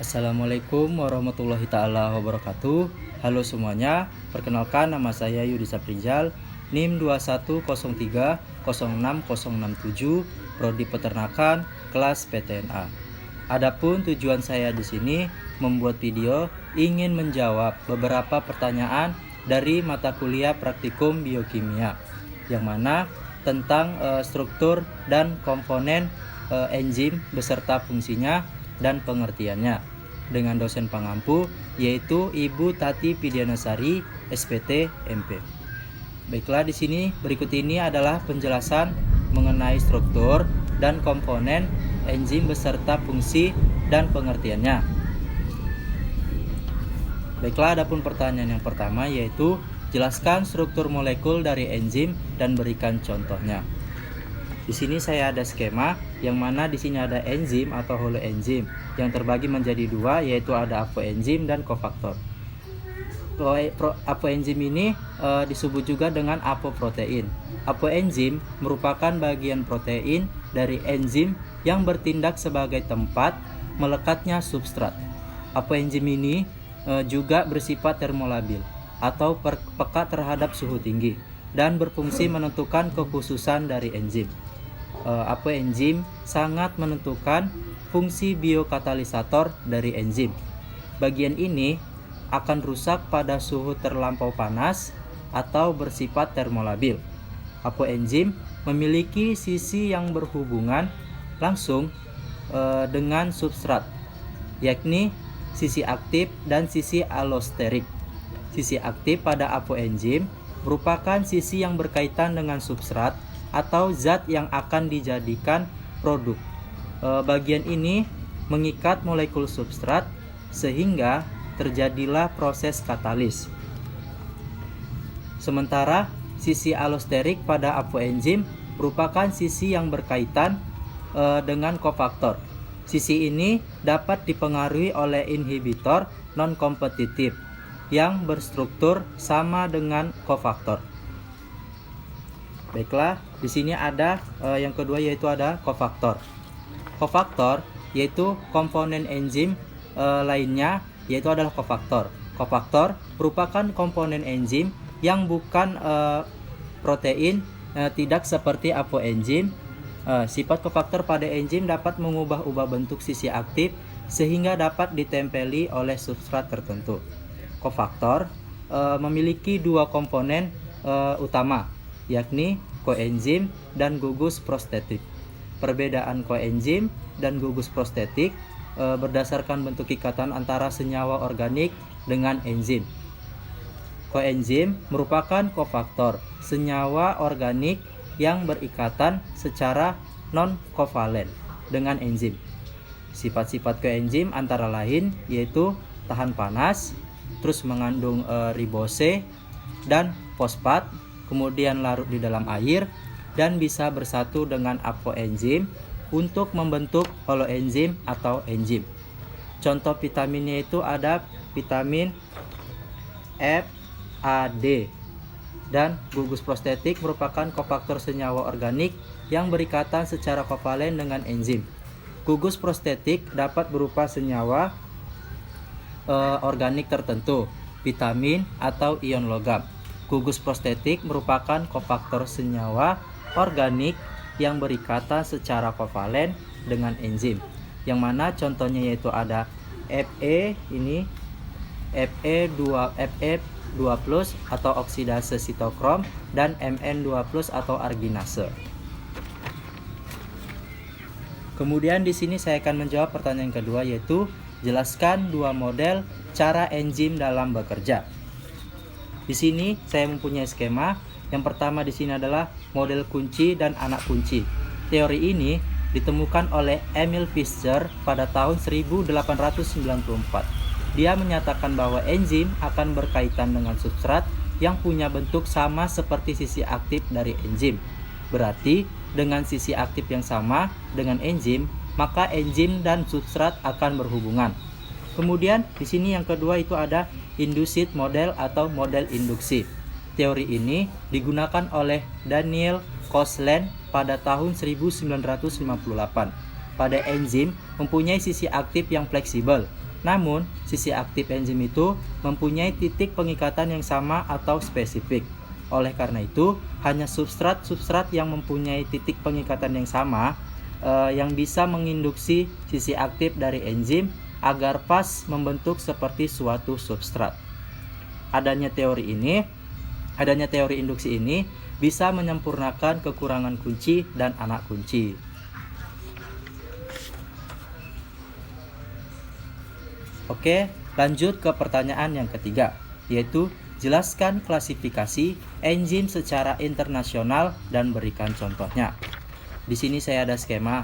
Assalamualaikum warahmatullahi taala wabarakatuh. Halo semuanya, perkenalkan nama saya Yudi Saprijal, NIM 2103060067, Prodi Peternakan, kelas PTNA. Adapun tujuan saya di sini membuat video ingin menjawab beberapa pertanyaan dari mata kuliah praktikum biokimia, yang mana tentang struktur dan komponen enzim beserta fungsinya dan pengertiannya, dengan dosen pengampu yaitu Ibu Tati Pidianasari, SPT, MP. Baiklah, di sini berikut ini adalah penjelasan mengenai struktur dan komponen enzim beserta fungsi dan pengertiannya. Baiklah, adapun pertanyaan yang pertama yaitu jelaskan struktur molekul dari enzim dan berikan contohnya. Di sini saya ada skema yang mana di sini ada enzim atau holoenzim yang terbagi menjadi dua, yaitu ada apoenzim dan kofaktor. Apoenzim ini disebut juga dengan apoprotein. Apoenzim merupakan bagian protein dari enzim yang bertindak sebagai tempat melekatnya substrat. Apoenzim ini juga bersifat termolabil atau peka terhadap suhu tinggi dan berfungsi menentukan kekhususan dari enzim. Apoenzim sangat menentukan fungsi biokatalisator dari enzim. Bagian ini akan rusak pada suhu terlampau panas atau bersifat termolabil. Apoenzim memiliki sisi yang berhubungan langsung dengan substrat, yakni sisi aktif dan sisi allosterik. Sisi aktif pada apoenzim merupakan sisi yang berkaitan dengan substrat atau zat yang akan dijadikan produk. Bagian ini mengikat molekul substrat sehingga terjadilah proses katalis. Sementara sisi allosterik pada apoenzim merupakan sisi yang berkaitan dengan kofaktor. Sisi ini dapat dipengaruhi oleh inhibitor non-kompetitif yang berstruktur sama dengan kofaktor. Baiklah, di sini ada yang kedua yaitu ada kofaktor. Kofaktor yaitu komponen enzim lainnya yaitu adalah kofaktor. Kofaktor merupakan komponen enzim yang bukan protein, tidak seperti apoenzim. Sifat kofaktor pada enzim dapat mengubah-ubah bentuk sisi aktif sehingga dapat ditempeli oleh substrat tertentu. Kofaktor memiliki dua komponen utama, yakni koenzim dan gugus prostetik. Perbedaan koenzim dan gugus prostetik berdasarkan bentuk ikatan antara senyawa organik dengan enzim. Koenzim merupakan kofaktor, senyawa organik yang berikatan secara non-kovalen dengan enzim. Sifat-sifat koenzim antara lain yaitu tahan panas, terus mengandung ribose dan fosfat, kemudian larut di dalam air dan bisa bersatu dengan apoenzim untuk membentuk holoenzim atau enzim. Contoh vitaminnya itu ada vitamin F, A, D. Dan gugus prostetik merupakan kofaktor senyawa organik yang berikatan secara kovalen dengan enzim. Gugus prostetik dapat berupa senyawa organik tertentu, vitamin atau ion logam. Gugus prostetik merupakan kofaktor senyawa organik yang berikatan secara kovalen dengan enzim, yang mana contohnya yaitu ada Fe, ini Fe2+ atau oksidase sitokrom, dan Mn2+ atau arginase. Kemudian di sini saya akan menjawab pertanyaan kedua yaitu jelaskan dua model cara enzim dalam bekerja. Di sini saya mempunyai skema. Yang pertama di sini adalah model kunci dan anak kunci. Teori ini ditemukan oleh Emil Fischer pada tahun 1894. Dia menyatakan bahwa enzim akan berkaitan dengan substrat yang punya bentuk sama seperti sisi aktif dari enzim. Berarti dengan sisi aktif yang sama dengan enzim, maka enzim dan substrat akan berhubungan. Kemudian di sini yang kedua itu ada induced model atau model induksi. Teori ini digunakan oleh Daniel Koslen pada tahun 1958. Pada enzim mempunyai sisi aktif yang fleksibel, Namun, sisi aktif enzim itu mempunyai titik pengikatan yang sama atau spesifik. Oleh karena itu, hanya substrat-substrat yang mempunyai titik pengikatan yang sama yang bisa menginduksi sisi aktif dari enzim agar pas membentuk seperti suatu substrat. Adanya teori induksi ini bisa menyempurnakan kekurangan kunci dan anak kunci. Oke, lanjut ke pertanyaan yang ketiga, yaitu jelaskan klasifikasi enzim secara internasional dan berikan contohnya. Di sini saya ada skema.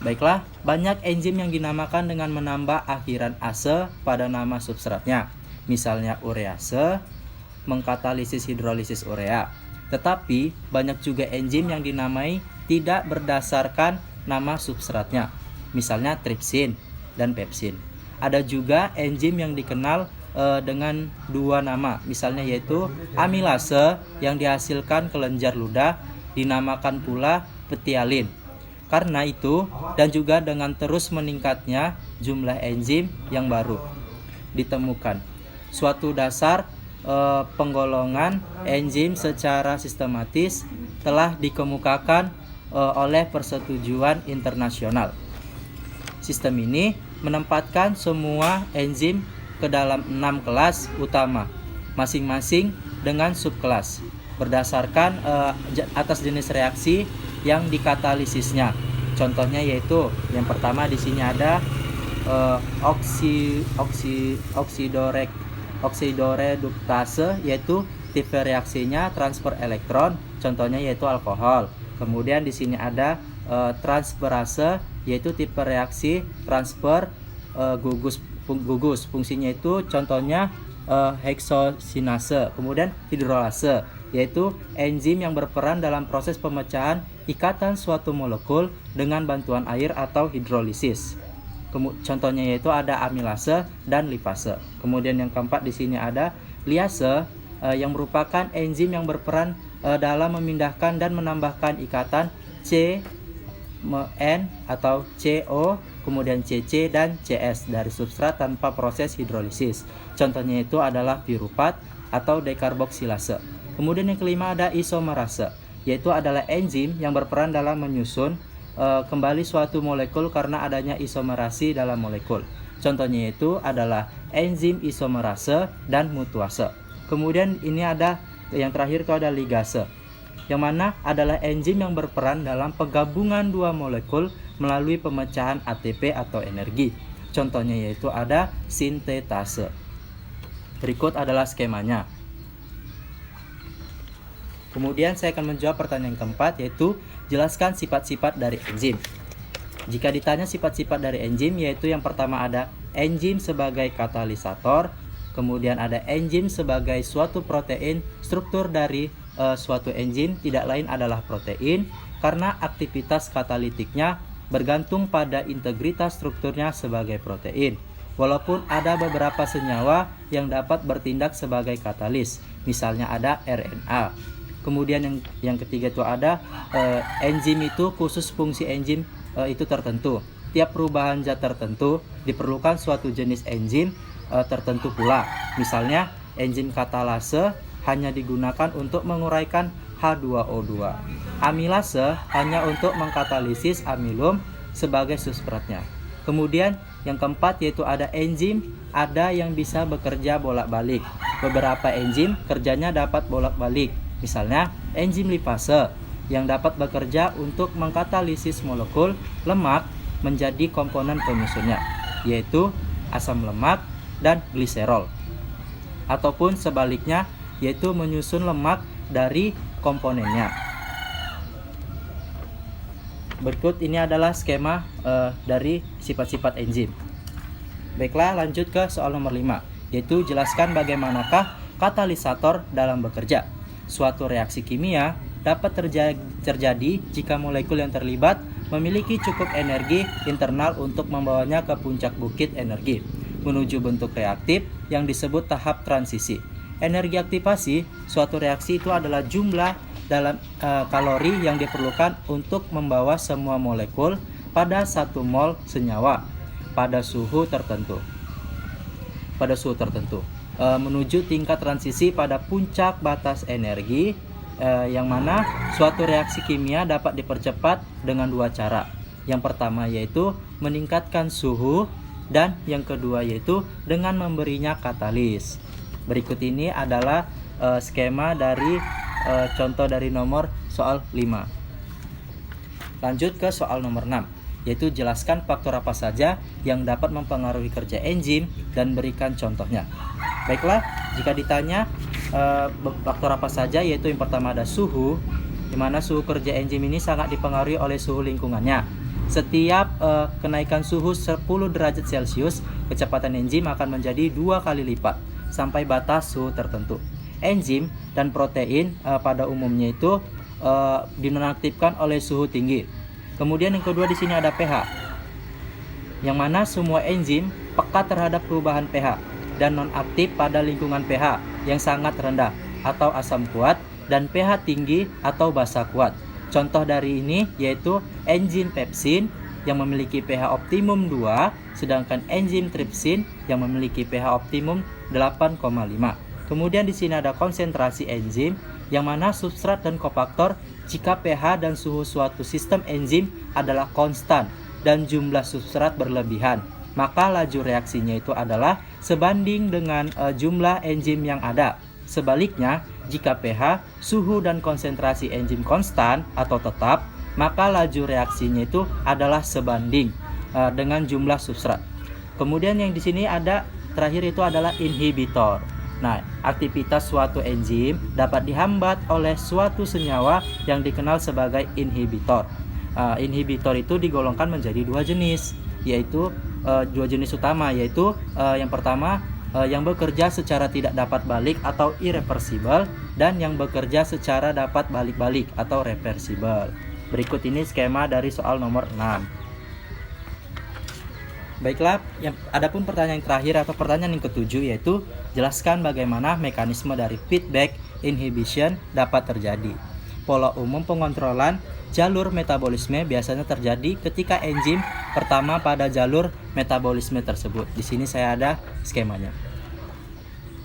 Baiklah, banyak enzim yang dinamakan dengan menambah akhiran ase pada nama substratnya. Misalnya urease, mengkatalisis hidrolisis urea. Tetapi banyak juga enzim yang dinamai tidak berdasarkan nama substratnya. Misalnya tripsin dan pepsin. Ada juga enzim yang dikenal dengan dua nama, misalnya yaitu amilase yang dihasilkan kelenjar ludah dinamakan pula petialin. Karena itu, dan juga dengan terus meningkatnya jumlah enzim yang baru ditemukan, suatu dasar penggolongan enzim secara sistematis telah dikemukakan oleh persetujuan internasional. Sistem ini menempatkan semua enzim ke dalam 6 kelas utama, masing-masing dengan subkelas, berdasarkan atas jenis reaksi yang dikatalisisnya. Contohnya yaitu yang pertama di sini ada oksidoreduktase, yaitu tipe reaksinya transfer elektron, contohnya yaitu alkohol. Kemudian di sini ada transferase, yaitu tipe reaksi transfer gugus, fungsinya itu contohnya heksosinase. Kemudian hidrolase, yaitu enzim yang berperan dalam proses pemecahan ikatan suatu molekul dengan bantuan air atau hidrolisis. Contohnya yaitu ada amilase dan lipase. Kemudian yang keempat di sini ada liase, yang merupakan enzim yang berperan dalam memindahkan dan menambahkan ikatan C N atau CO, kemudian CC dan CS dari substrat tanpa proses hidrolisis. Contohnya itu adalah piruvat atau dekarboksilase. Kemudian yang kelima ada isomerase, yaitu adalah enzim yang berperan dalam menyusun kembali suatu molekul karena adanya isomerasi dalam molekul. Contohnya itu adalah enzim isomerase dan mutuase. Kemudian ini ada yang terakhir itu ada ligase, yang mana adalah enzim yang berperan dalam penggabungan dua molekul melalui pemecahan ATP atau energi. Contohnya yaitu ada sintetase. Berikut adalah skemanya. Kemudian saya akan menjawab pertanyaan keempat, yaitu jelaskan sifat-sifat dari enzim. Jika ditanya sifat-sifat dari enzim, yaitu yang pertama ada enzim sebagai katalisator, kemudian ada enzim sebagai suatu protein. Struktur dari suatu enzim tidak lain adalah protein, karena aktivitas katalitiknya bergantung pada integritas strukturnya sebagai protein. Walaupun ada beberapa senyawa yang dapat bertindak sebagai katalis, misalnya ada RNA. Kemudian yang ketiga itu ada enzim itu khusus fungsi enzim itu tertentu. Tiap perubahan zat tertentu diperlukan suatu jenis enzim tertentu pula. Misalnya enzim katalase hanya digunakan untuk menguraikan H2O2. Amilase hanya untuk mengkatalisis amilum sebagai substratnya. Kemudian yang keempat yaitu ada enzim, ada yang bisa bekerja bolak-balik. Beberapa enzim kerjanya dapat bolak-balik. Misalnya enzim lipase yang dapat bekerja untuk mengkatalisis molekul lemak menjadi komponen penyusunnya, yaitu asam lemak dan gliserol. Ataupun sebaliknya, yaitu menyusun lemak dari komponennya. Berikut ini adalah skema dari sifat-sifat enzim. Baiklah, lanjut ke soal nomor 5, yaitu jelaskan bagaimanakah katalisator dalam bekerja. Suatu reaksi kimia dapat terjadi jika molekul yang terlibat memiliki cukup energi internal untuk membawanya ke puncak bukit energi menuju bentuk reaktif yang disebut tahap transisi. Energi aktivasi suatu reaksi itu adalah jumlah dalam kalori yang diperlukan untuk membawa semua molekul pada 1 mol senyawa pada suhu tertentu. pada suhu tertentu, menuju tingkat transisi pada puncak batas energi, yang mana suatu reaksi kimia dapat dipercepat dengan dua cara. Yang pertama yaitu meningkatkan suhu, dan yang kedua yaitu dengan memberinya katalis. Berikut ini adalah skema dari contoh dari nomor soal 5. Lanjut ke soal nomor 6, yaitu jelaskan faktor apa saja yang dapat mempengaruhi kerja enzim dan berikan contohnya. Baiklah, jika ditanya faktor apa saja, yaitu yang pertama ada suhu, di mana suhu kerja enzim ini sangat dipengaruhi oleh suhu lingkungannya. Setiap kenaikan suhu 10 derajat Celcius, kecepatan enzim akan menjadi 2 kali lipat sampai batas suhu tertentu. Enzim dan protein pada umumnya itu dinonaktifkan oleh suhu tinggi. Kemudian yang kedua di sini ada pH, yang mana semua enzim peka terhadap perubahan pH dan nonaktif pada lingkungan pH yang sangat rendah atau asam kuat dan pH tinggi atau basa kuat. Contoh dari ini yaitu enzim pepsin yang memiliki pH optimum 2, sedangkan enzim tripsin yang memiliki pH optimum 8,5. Kemudian di sini ada konsentrasi enzim, yang mana substrat dan kofaktor jika pH dan suhu suatu sistem enzim adalah konstan dan jumlah substrat berlebihan, maka laju reaksinya itu adalah sebanding dengan jumlah enzim yang ada. Sebaliknya, jika pH, suhu dan konsentrasi enzim konstan atau tetap, maka laju reaksinya itu adalah sebanding dengan jumlah substrat. Kemudian yang di sini ada terakhir itu adalah inhibitor. Nah, aktivitas suatu enzim dapat dihambat oleh suatu senyawa yang dikenal sebagai inhibitor. Inhibitor itu digolongkan menjadi dua jenis, yaitu dua jenis utama, yaitu yang pertama yang bekerja secara tidak dapat balik atau irreversible, dan yang bekerja secara dapat balik-balik atau reversible. Berikut ini skema dari soal nomor 6. Baiklah, adapun pertanyaan yang terakhir atau pertanyaan yang ketujuh, yaitu jelaskan bagaimana mekanisme dari feedback inhibition dapat terjadi. Pola umum pengontrolan jalur metabolisme biasanya terjadi ketika enzim pertama pada jalur metabolisme tersebut. Di sini saya ada skemanya,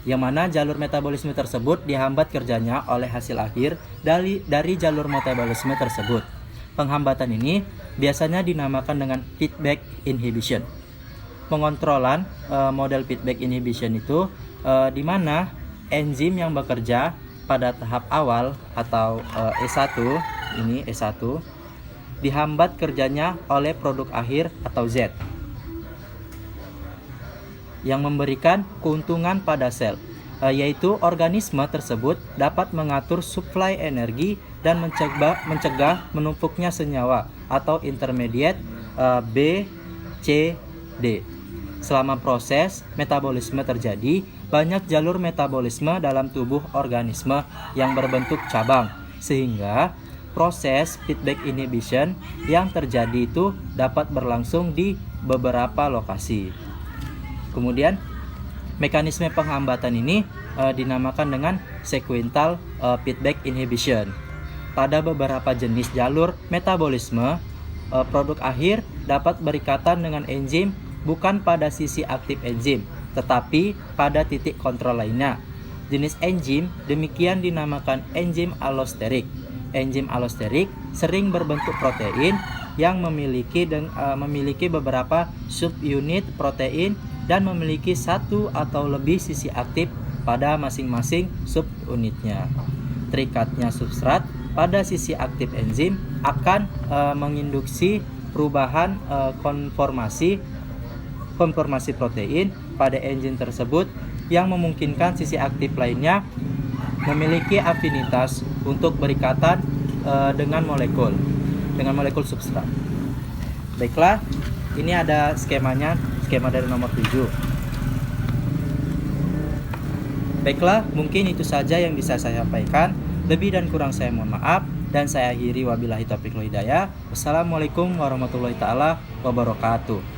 yang mana jalur metabolisme tersebut dihambat kerjanya oleh hasil akhir dari jalur metabolisme tersebut. Penghambatan ini biasanya dinamakan dengan feedback inhibition. Pengontrolan model feedback inhibition itu di mana enzim yang bekerja pada tahap awal atau E1, ini E1, dihambat kerjanya oleh produk akhir atau Z, yang memberikan keuntungan pada sel, yaitu organisme tersebut dapat mengatur suplai energi dan mencegah menumpuknya senyawa atau intermediate B, C, D. Selama proses metabolisme terjadi, banyak jalur metabolisme dalam tubuh organisme yang berbentuk cabang, sehingga proses feedback inhibition yang terjadi itu dapat berlangsung di beberapa lokasi. Kemudian mekanisme penghambatan ini dinamakan dengan sequential feedback inhibition. Pada beberapa jenis jalur metabolisme, produk akhir dapat berikatan dengan enzim bukan pada sisi aktif enzim, tetapi pada titik kontrol lainnya. Jenis enzim demikian dinamakan enzim allosterik. Enzim allosterik sering berbentuk protein yang memiliki beberapa subunit protein dan memiliki satu atau lebih sisi aktif pada masing-masing subunitnya. Terikatnya substrat pada sisi aktif enzim akan menginduksi perubahan konformasi protein pada enzim tersebut yang memungkinkan sisi aktif lainnya memiliki afinitas untuk berikatan dengan molekul substrat. Baiklah, ini ada skemanya, skema dari nomor 7. Baiklah, mungkin itu saja yang bisa saya sampaikan. Lebih dan kurang saya mohon maaf, dan saya akhiri wabillahi taufiq wal hidayah. Wassalamualaikum warahmatullahi taala wabarakatuh.